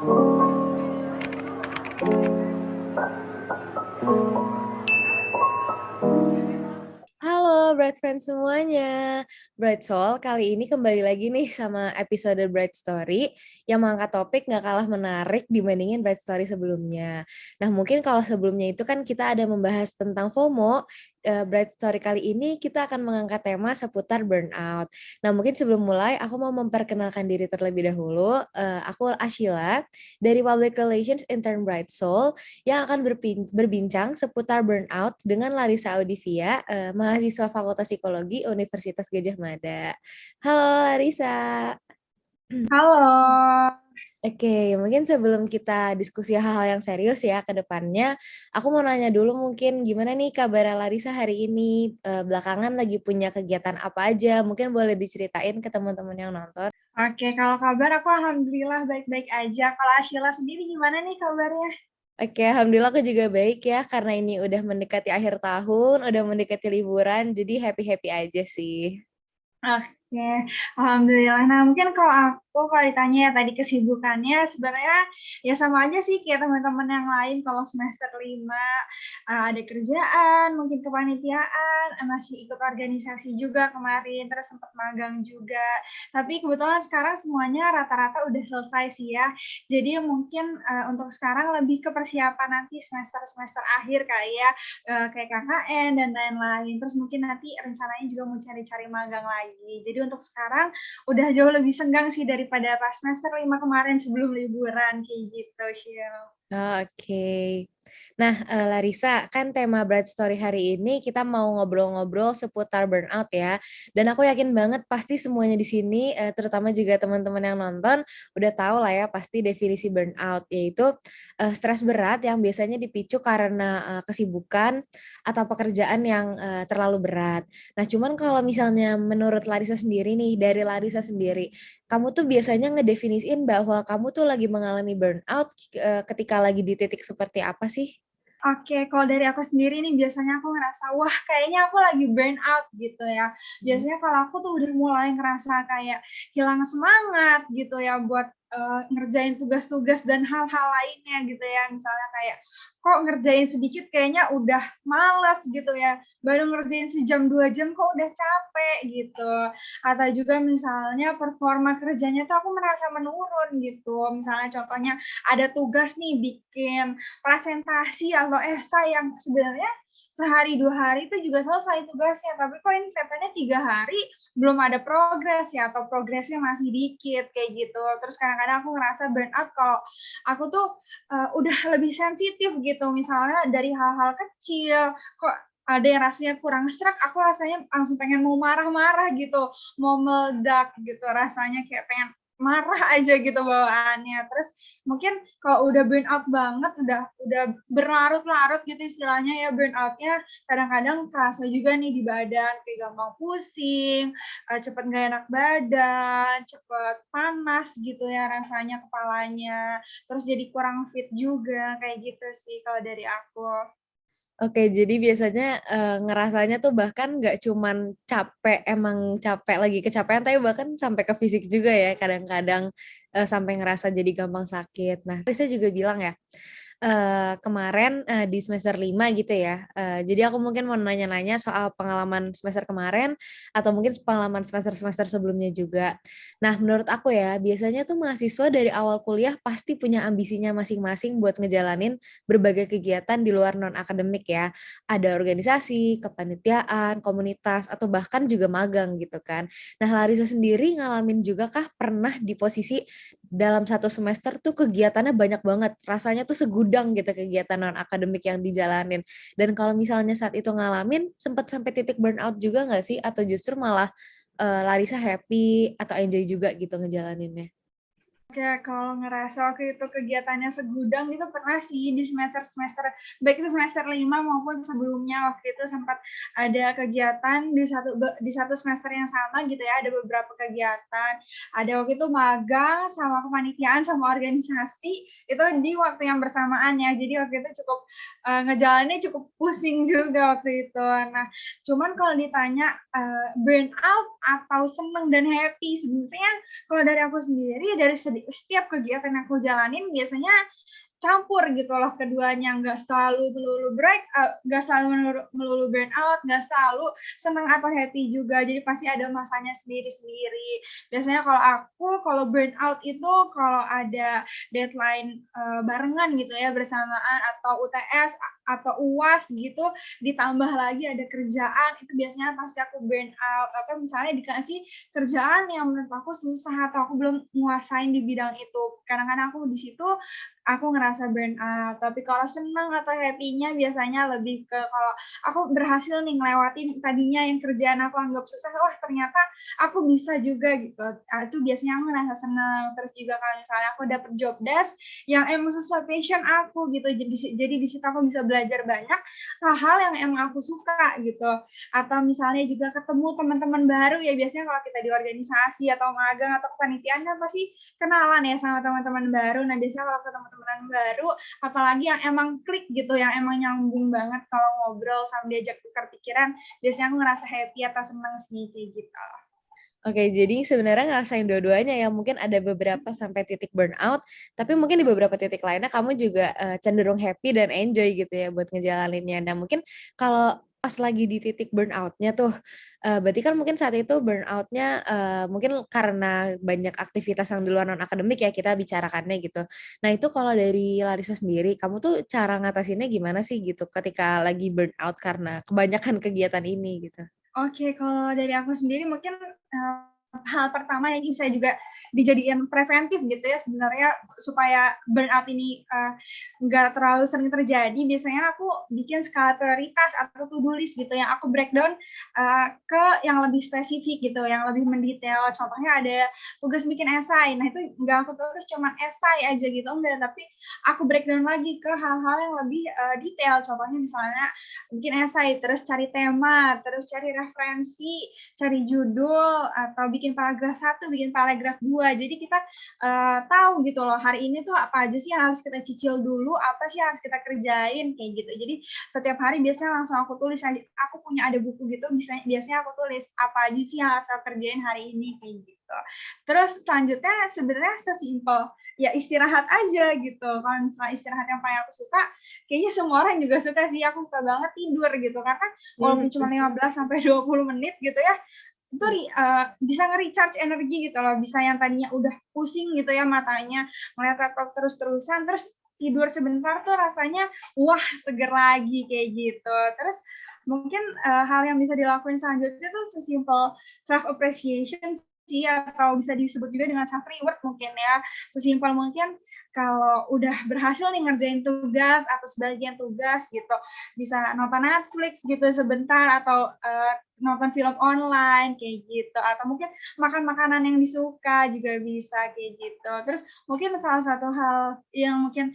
Halo Bright fans semuanya. Bright Soul kali ini kembali lagi nih sama episode Bright Story yang mengangkat topik nggak kalah menarik dibandingin Bright Story sebelumnya. Nah mungkin kalau sebelumnya itu kan kita ada membahas tentang FOMO, Bright Story kali ini kita akan mengangkat tema seputar burnout. Nah mungkin sebelum mulai aku mau memperkenalkan diri terlebih dahulu. Aku Ashila dari Public Relations Intern Bright Soul yang akan berbincang seputar burnout dengan Larissa Audivia, mahasiswa Fakultas Psikologi Universitas Gadjah Mada. Halo Larissa. Halo. Oke, mungkin sebelum kita diskusi hal-hal yang serius ya ke depannya, aku mau nanya dulu mungkin gimana nih kabar Larissa hari ini? Belakangan lagi punya kegiatan apa aja? Mungkin boleh diceritain ke teman-teman yang nonton. Oke, kalau kabar aku alhamdulillah baik-baik aja. Kalau Ashila sendiri gimana nih kabarnya? Oke, alhamdulillah aku juga baik ya, karena ini udah mendekati akhir tahun, udah mendekati liburan, jadi happy-happy aja sih. Oke, alhamdulillah. Nah, mungkin kalau ditanya ya tadi kesibukannya, sebenarnya ya sama aja sih kayak teman-teman yang lain. Kalau semester 5 ada kerjaan, mungkin kepanitiaan, masih ikut organisasi juga kemarin, terus sempat magang juga. Tapi kebetulan sekarang semuanya rata-rata udah selesai sih ya. Jadi mungkin untuk sekarang lebih ke persiapan nanti semester-semester akhir kali ya, kayak KKN dan lain-lain. Terus mungkin nanti rencananya juga mau cari-cari magang lagi. Jadi untuk sekarang udah jauh lebih senggang sih daripada pas semester 5 kemarin sebelum liburan kayak gitu, Syil. Oke. Nah, Larissa, kan tema Bright Story hari ini kita mau ngobrol-ngobrol seputar burnout ya. Dan aku yakin banget pasti semuanya di sini, terutama juga teman-teman yang nonton, udah tahu lah ya pasti definisi burnout, yaitu stres berat yang biasanya dipicu karena kesibukan atau pekerjaan yang terlalu berat. Nah, cuman kalau misalnya menurut Larissa sendiri nih, dari Larissa sendiri, kamu tuh biasanya ngedefinisiin bahwa kamu tuh lagi mengalami burnout ketika lagi di titik seperti apa sih? Oke, kalau dari aku sendiri nih biasanya aku ngerasa, wah kayaknya aku lagi burn out gitu ya. Biasanya kalau aku tuh udah mulai ngerasa kayak hilang semangat gitu ya buat ngerjain tugas-tugas dan hal-hal lainnya gitu ya. Misalnya kayak kok ngerjain sedikit kayaknya udah males gitu ya. Baru ngerjain sejam 2 jam kok udah capek gitu. Atau juga misalnya performa kerjanya tuh aku merasa menurun gitu. Misalnya contohnya ada tugas nih bikin presentasi atau esai yang sebenarnya sehari 2 hari itu juga selesai tugasnya, tapi kok ini katanya 3 hari belum ada progres ya, atau progresnya masih dikit kayak gitu. Terus kadang-kadang aku ngerasa burnout kalau aku tuh udah lebih sensitif gitu, misalnya dari hal-hal kecil kok ada yang rasanya kurang serak, aku rasanya langsung pengen mau marah-marah gitu, mau meledak gitu, rasanya kayak pengen marah aja gitu bawaannya. Terus mungkin kalau udah burn out banget, udah berlarut-larut gitu istilahnya ya burnout-nya, kadang-kadang kerasa juga nih di badan, kayak gampang pusing, cepet nggak enak badan, cepet panas gitu ya rasanya kepalanya, terus jadi kurang fit juga, kayak gitu sih kalau dari aku. Oke, jadi biasanya ngerasanya tuh bahkan nggak cuman capek, emang capek lagi kecapean, tapi bahkan sampai ke fisik juga ya, kadang-kadang sampai ngerasa jadi gampang sakit. Nah, Risa juga bilang ya, kemarin di semester 5 gitu ya. Jadi aku mungkin mau nanya-nanya soal pengalaman semester kemarin atau mungkin pengalaman semester-semester sebelumnya juga. Nah, menurut aku ya, biasanya tuh mahasiswa dari awal kuliah pasti punya ambisinya masing-masing buat ngejalanin berbagai kegiatan di luar non-akademik ya. Ada organisasi, kepanitiaan, komunitas, atau bahkan juga magang gitu kan. Nah, Larissa sendiri ngalamin juga kah pernah di posisi dalam satu semester tuh kegiatannya banyak banget. Rasanya tuh segudang gitu kegiatan non-akademik yang dijalanin. Dan kalau misalnya saat itu ngalamin, sempat sampai titik burnout juga nggak sih? Atau justru malah Larissa happy atau enjoy juga gitu ngejalaninnya? Oke, kalau ngerasa waktu itu kegiatannya segudang itu pernah sih di semester-semester, baik itu semester 5 maupun sebelumnya, waktu itu sempat ada kegiatan di satu semester yang sama gitu ya, ada beberapa kegiatan. Ada waktu itu magang sama kepanitiaan sama organisasi itu di waktu yang bersamaan ya. Jadi waktu itu cukup ngejalaninnya cukup pusing juga waktu itu. Nah, cuman kalau ditanya burn out atau seneng dan happy, sebenarnya kalau dari aku sendiri dari setiap kegiatan yang aku jalanin biasanya campur gitu loh keduanya, nggak selalu melulu melulu burn out, nggak selalu senang atau happy juga, jadi pasti ada masanya sendiri-sendiri. Biasanya kalau burn out itu kalau ada deadline barengan gitu ya, bersamaan, atau UTS atau UAS gitu, ditambah lagi ada kerjaan, itu biasanya pasti aku burn out. Atau misalnya dikasih kerjaan yang menurut aku susah atau aku belum nguasain di bidang itu, kadang-kadang aku di situ aku ngerasa burn out. Tapi kalau senang atau happy-nya biasanya lebih ke kalau aku berhasil nih ngelewatin tadinya yang kerjaan aku anggap susah, wah ternyata aku bisa juga gitu. Itu biasanya aku ngerasa senang. Terus juga kalau misalnya aku dapet job desk yang emang sesuai passion aku gitu. Jadi di situ aku bisa belajar banyak hal-hal yang emang aku suka gitu. Atau misalnya juga ketemu teman-teman baru ya, biasanya kalau kita di organisasi atau magang atau kepanitiaan kan pasti kenalan ya sama teman-teman baru. Nah, biasanya kalau ketemu teman baru, apalagi yang emang klik gitu, yang emang nyambung banget kalau ngobrol sama diajak tukar pikiran, biasanya aku ngerasa happy atau senang sih kayak gitu. Oke, jadi sebenarnya ngerasain dua-duanya ya. Mungkin ada beberapa sampai titik burnout, tapi mungkin di beberapa titik lainnya kamu juga cenderung happy dan enjoy gitu ya buat ngejalaninnya. Nah, mungkin kalau pas lagi di titik burnout-nya tuh, berarti kan mungkin saat itu burnout-nya mungkin karena banyak aktivitas yang di luar non-akademik ya kita bicarakannya gitu. Nah, itu kalau dari Larissa sendiri, kamu tuh cara ngatasinnya gimana sih gitu ketika lagi burnout karena kebanyakan kegiatan ini gitu? Oke, kalau dari aku sendiri mungkin hal pertama yang bisa juga dijadikan preventif gitu ya sebenarnya supaya burnout ini nggak terlalu sering terjadi. Biasanya aku bikin skala prioritas atau to-do list gitu yang aku breakdown ke yang lebih spesifik gitu, yang lebih mendetail. Contohnya ada tugas bikin esai. Nah itu nggak aku tulis cuma esai aja gitu, enggak, tapi aku breakdown lagi ke hal-hal yang lebih detail. Contohnya misalnya bikin esai, terus cari tema, terus cari referensi, cari judul, atau bikin paragraf 1, bikin paragraf 2. Jadi kita tahu gitu loh, hari ini tuh apa aja sih yang harus kita cicil dulu, apa sih yang harus kita kerjain, kayak gitu. Jadi setiap hari biasanya langsung aku tulis, aku punya ada buku gitu, biasanya aku tulis apa aja sih yang harus aku kerjain hari ini, kayak gitu. Terus selanjutnya sebenarnya sesimpel, ya istirahat aja gitu. Kalau misalnya istirahat yang paling aku suka, kayaknya semua orang juga suka sih, aku suka banget tidur gitu, karena walaupun cuma 15 sampai 20 menit gitu ya, itu bisa nge-recharge energi gitu loh, bisa yang tadinya udah pusing gitu ya matanya, ngeliat laptop terus-terusan, terus tidur sebentar tuh rasanya wah seger lagi kayak gitu. Terus mungkin hal yang bisa dilakuin selanjutnya tuh sesimpel self appreciation sih, atau bisa disebut juga dengan self reward mungkin ya. Sesimpel mungkin kalau udah berhasil nih ngerjain tugas atau sebagian tugas gitu, bisa nonton Netflix gitu sebentar, atau nonton film online kayak gitu, atau mungkin makan makanan yang disuka juga bisa kayak gitu. Terus mungkin salah satu hal yang mungkin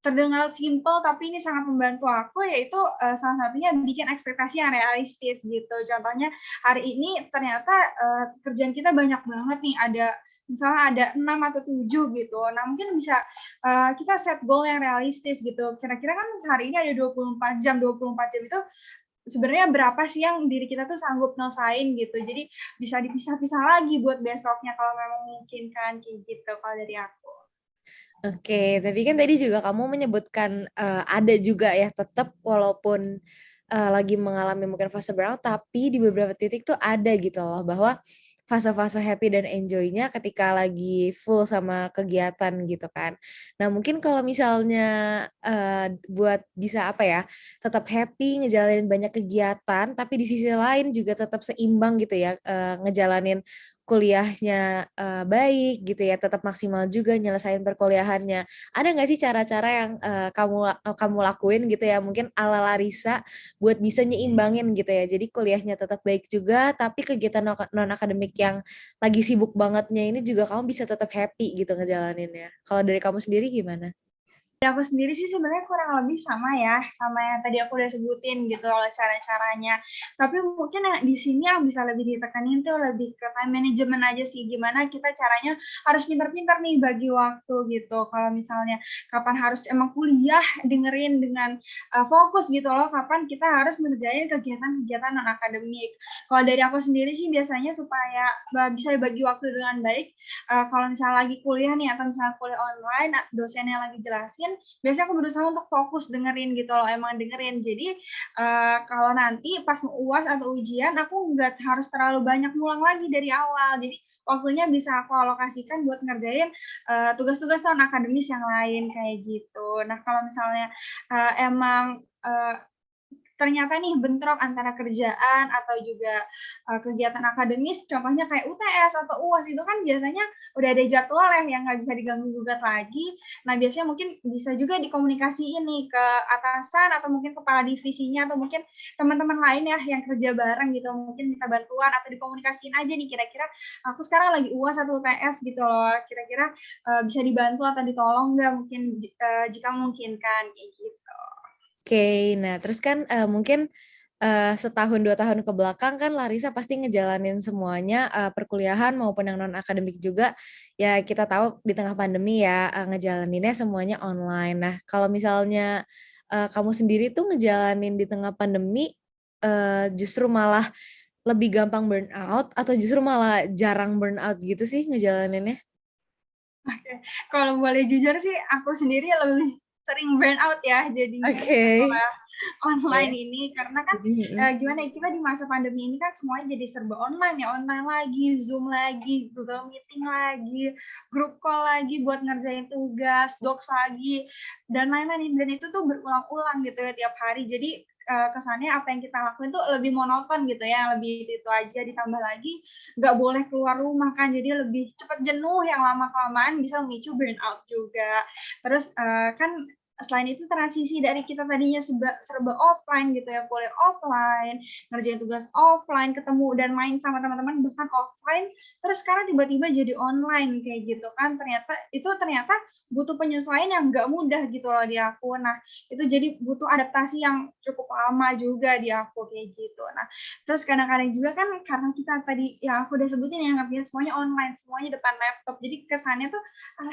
terdengar simpel tapi ini sangat membantu aku, yaitu salah satunya bikin ekspektasi yang realistis gitu. Contohnya hari ini ternyata kerjaan kita banyak banget nih, misalnya ada 6 atau 7 gitu. Nah, mungkin bisa kita set goal yang realistis gitu. Kira-kira kan hari ini ada 24 jam. 24 jam itu sebenarnya berapa sih yang diri kita tuh sanggup nyelesain gitu. Jadi bisa dipisah-pisah lagi buat besoknya kalau memang memungkinkan, kayak gitu kalau dari aku. Oke, tapi kan tadi juga kamu menyebutkan ada juga ya tetap walaupun lagi mengalami mungkin fase burnout, tapi di beberapa titik tuh ada gitu loh bahwa fase-fase happy dan enjoy-nya ketika lagi full sama kegiatan gitu kan. Nah mungkin kalau misalnya buat bisa apa ya, tetap happy ngejalanin banyak kegiatan, tapi di sisi lain juga tetap seimbang gitu ya, ngejalanin kuliahnya baik gitu ya, tetap maksimal juga nyelesain perkuliahannya. Ada nggak sih cara-cara yang kamu lakuin gitu ya, mungkin ala Larissa buat bisa nyimbangin gitu ya. Jadi kuliahnya tetap baik juga, tapi kegiatan non akademik yang lagi sibuk bangetnya ini juga kamu bisa tetap happy gitu ngejalaninnya. Kalau dari kamu sendiri gimana? Aku sendiri sih sebenarnya kurang lebih sama ya, sama yang tadi aku udah sebutin gitu loh cara-caranya. Tapi mungkin yang di sini yang bisa lebih ditekanin tuh lebih ke time management aja sih. Gimana kita caranya harus pintar-pintar nih bagi waktu gitu. Kalau misalnya kapan harus emang kuliah dengerin dengan fokus gitu loh, kapan kita harus ngerjain kegiatan-kegiatan non akademik. Kalau dari aku sendiri sih biasanya supaya bisa bagi waktu dengan baik, kalau misalnya lagi kuliah nih atau misalnya kuliah online, dosennya lagi jelasin, biasanya aku berusaha untuk fokus dengerin gitu loh, emang dengerin. Jadi kalau nanti pas mau UAS atau ujian, aku nggak harus terlalu banyak ngulang lagi dari awal. Jadi waktunya bisa aku alokasikan buat ngerjain tugas-tugas non akademis yang lain kayak gitu. Nah kalau misalnya emang ternyata nih bentrok antara kerjaan atau juga kegiatan akademis, contohnya kayak UTS atau UAS itu kan biasanya udah ada jadwal ya yang nggak bisa diganggu-gugat lagi. Nah biasanya mungkin bisa juga dikomunikasiin nih ke atasan atau mungkin kepala divisinya atau mungkin teman-teman lain ya yang kerja bareng gitu, mungkin minta bantuan atau dikomunikasiin aja nih kira-kira aku sekarang lagi UAS atau UTS gitu loh, kira-kira bisa dibantu atau ditolong nggak mungkin jika memungkinkan kayak gitu. Oke, nah terus kan mungkin setahun 2 tahun ke belakang kan Larissa pasti ngejalanin semuanya perkuliahan maupun yang non akademik juga ya kita tahu di tengah pandemi ya ngejalaninnya semuanya online. Nah kalau misalnya kamu sendiri tuh ngejalanin di tengah pandemi justru malah lebih gampang burnout atau justru malah jarang burnout gitu sih ngejalaninnya? Oke, kalau boleh jujur sih aku sendiri lebih sering burnout ya jadinya Oke. setelah online Oke. ini karena kan Mhm. gimana ya kita di masa pandemi ini kan semuanya jadi serba online ya, online lagi, Zoom lagi, Google Meeting lagi, grup call lagi buat ngerjain tugas, docs lagi dan lain-lain dan itu tuh berulang-ulang gitu ya tiap hari. Jadi kesannya apa yang kita lakuin tuh lebih monoton gitu ya, lebih itu aja ditambah lagi nggak boleh keluar rumah kan, jadi lebih cepat jenuh yang lama-kelamaan bisa memicu burnout juga. Terus kan selain itu transisi dari kita tadinya serba offline gitu ya, boleh offline, ngerjain tugas offline, ketemu dan main sama teman-teman bahkan offline, terus sekarang tiba-tiba jadi online kayak gitu kan, ternyata butuh penyesuaian yang nggak mudah gitu loh di aku. Nah, itu jadi butuh adaptasi yang cukup lama juga di aku kayak gitu. Nah, terus kadang-kadang juga kan karena kita tadi yang aku udah sebutin ya ngerjain semuanya online, semuanya depan laptop. Jadi kesannya tuh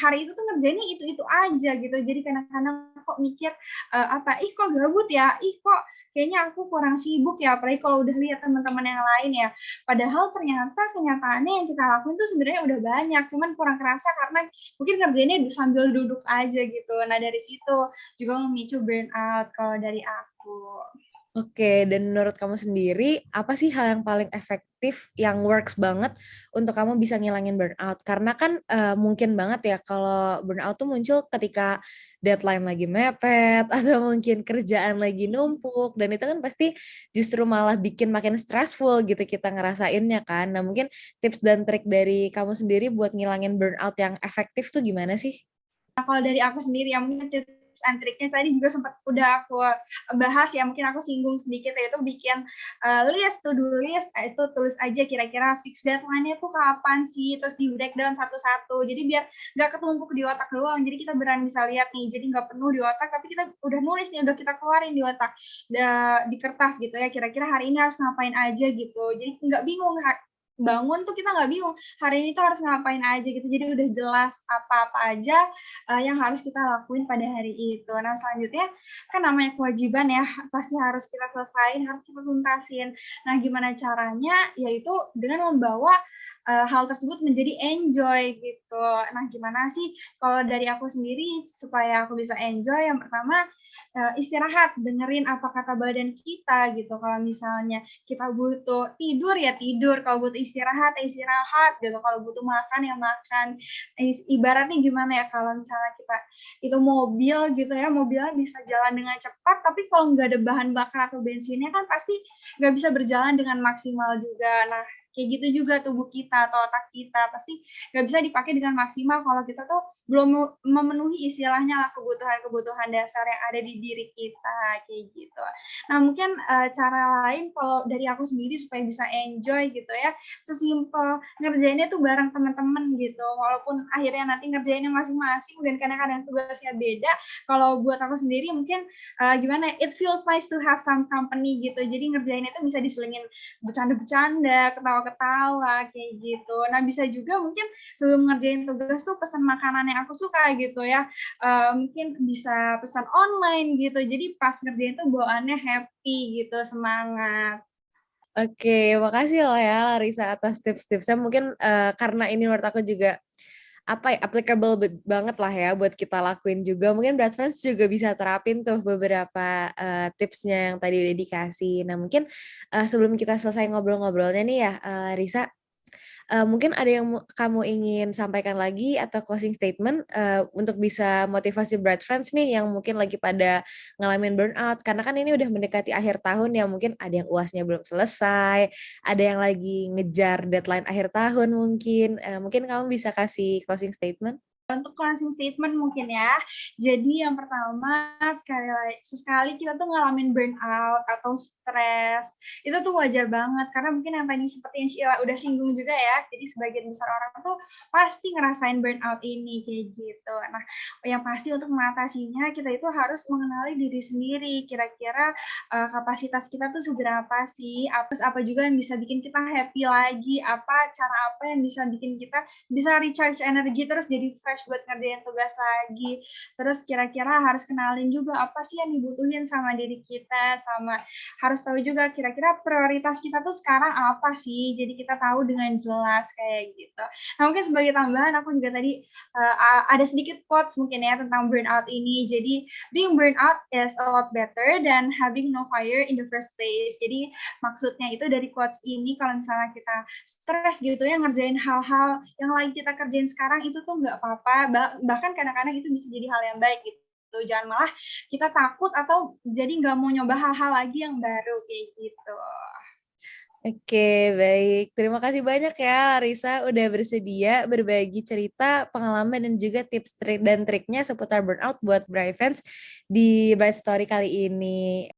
hari itu tuh ngerjainnya itu-itu aja gitu. Jadi kadang-kadang kok mikir apa, ih kok gabut ya, ih kok kayaknya aku kurang sibuk ya, apalagi kalau udah lihat teman-teman yang lain ya. Padahal ternyata kenyataannya yang kita lakuin tuh sebenarnya udah banyak, cuman kurang kerasa karena mungkin ngerjainnya sambil duduk aja gitu. Nah dari situ juga memicu burnout kalau dari aku. Oke, dan menurut kamu sendiri, apa sih hal yang paling efektif, yang works banget untuk kamu bisa ngilangin burnout? Karena kan mungkin banget ya kalau burnout tuh muncul ketika deadline lagi mepet, atau mungkin kerjaan lagi numpuk, dan itu kan pasti justru malah bikin makin stressful gitu kita ngerasainnya kan. Nah mungkin tips dan trik dari kamu sendiri buat ngilangin burnout yang efektif tuh gimana sih? Nah, kalau dari aku sendiri yang mungkin tips and triknya tadi juga sempat udah aku bahas ya, mungkin aku singgung sedikit yaitu bikin list, to do list, itu tulis aja kira-kira fix deadline-nya tuh kapan sih, terus di breakdown satu-satu. Jadi biar nggak ketumpuk di otak doang. Jadi kita berani bisa lihat nih, jadi nggak penuh di otak, tapi kita udah nulis nih, udah kita keluarin di otak, di kertas gitu ya. Kira-kira hari ini harus ngapain aja gitu. Jadi nggak bingung bangun tuh kita nggak bingung hari ini tuh harus ngapain aja gitu jadi udah jelas apa-apa aja yang harus kita lakuin pada hari itu. Nah selanjutnya kan namanya kewajiban ya pasti harus kita selesain harus kita tuntasin. Nah gimana caranya yaitu dengan membawa hal tersebut menjadi enjoy gitu. Nah gimana sih kalau dari aku sendiri supaya aku bisa enjoy yang pertama istirahat dengerin apa kata badan kita gitu. Kalau misalnya kita butuh tidur ya tidur, kalau butuh istirahat ya istirahat gitu, kalau butuh makan ya makan. Ibaratnya gimana ya kalau misalnya kita itu mobil gitu ya, mobilnya bisa jalan dengan cepat, tapi kalau nggak ada bahan bakar atau bensinnya kan pasti nggak bisa berjalan dengan maksimal juga. Nah Kayak gitu juga tubuh kita atau otak kita, pasti nggak bisa dipakai dengan maksimal kalau kita tuh belum memenuhi istilahnya lah kebutuhan-kebutuhan dasar yang ada di diri kita, kayak gitu. Nah mungkin cara lain kalau dari aku sendiri supaya bisa enjoy gitu ya, sesimpel ngerjainnya tuh bareng teman-teman gitu, walaupun akhirnya nanti ngerjainnya masing-masing dan kadang-kadang tugasnya beda. Kalau buat aku sendiri mungkin gimana? It feels nice to have some company gitu. Jadi ngerjainnya itu bisa diselingin bercanda-bercanda, ketawa-ketawa kayak gitu. Nah bisa juga mungkin sebelum ngerjain tugas tuh pesan makanan yang aku suka gitu ya. Mungkin bisa pesan online gitu. Jadi pas ngerjain tuh bawaannya happy gitu, semangat. Oke, makasih loh ya Larissa atas tips-tipsnya. Mungkin karena ini menurut aku juga apa ya, applicable banget lah ya buat kita lakuin juga. Mungkin Brad Friends juga bisa terapin tuh beberapa tipsnya yang tadi udah dikasih. Nah mungkin sebelum kita selesai ngobrol-ngobrolnya nih ya, Risa, mungkin ada yang kamu ingin sampaikan lagi atau closing statement untuk bisa motivasi Bright Friends nih yang mungkin lagi pada ngalamin burnout karena kan ini udah mendekati akhir tahun ya, mungkin ada yang UASnya belum selesai, ada yang lagi ngejar deadline akhir tahun mungkin. Mungkin kamu bisa kasih closing statement. Untuk closing statement mungkin ya. Jadi yang pertama, sekali kita tuh ngalamin burnout atau stres, itu tuh wajar banget. Karena mungkin yang tadi seperti yang Sheila udah singgung juga ya, jadi sebagian besar orang tuh pasti ngerasain burnout ini, kayak gitu. Nah, yang pasti untuk mengatasinya, kita itu harus mengenali diri sendiri. Kira-kira kapasitas kita tuh seberapa sih? Apa juga yang bisa bikin kita happy lagi? Cara apa yang bisa bikin kita bisa recharge energi terus jadi fresh buat ngerjain tugas lagi. Terus kira-kira harus kenalin juga apa sih yang dibutuhin sama diri kita, sama harus tahu juga kira-kira prioritas kita tuh sekarang apa sih. Jadi kita tahu dengan jelas kayak gitu. Nah mungkin sebagai tambahan aku juga tadi ada sedikit quotes mungkin ya tentang burnout ini. Jadi being burnout is a lot better than having no fire in the first place. Jadi maksudnya itu dari quotes ini kalau misalnya kita stres gitu ya ngerjain hal-hal yang lagi kita kerjain sekarang itu tuh nggak apa-apa, bahkan kadang-kadang itu bisa jadi hal yang baik gitu. Jangan malah kita takut atau jadi nggak mau nyoba hal-hal lagi yang baru kayak gitu. Oke, baik. Terima kasih banyak ya Larissa udah bersedia berbagi cerita, pengalaman dan juga tips trik dan triknya seputar burnout buat Bright Fans di Bright Story kali ini.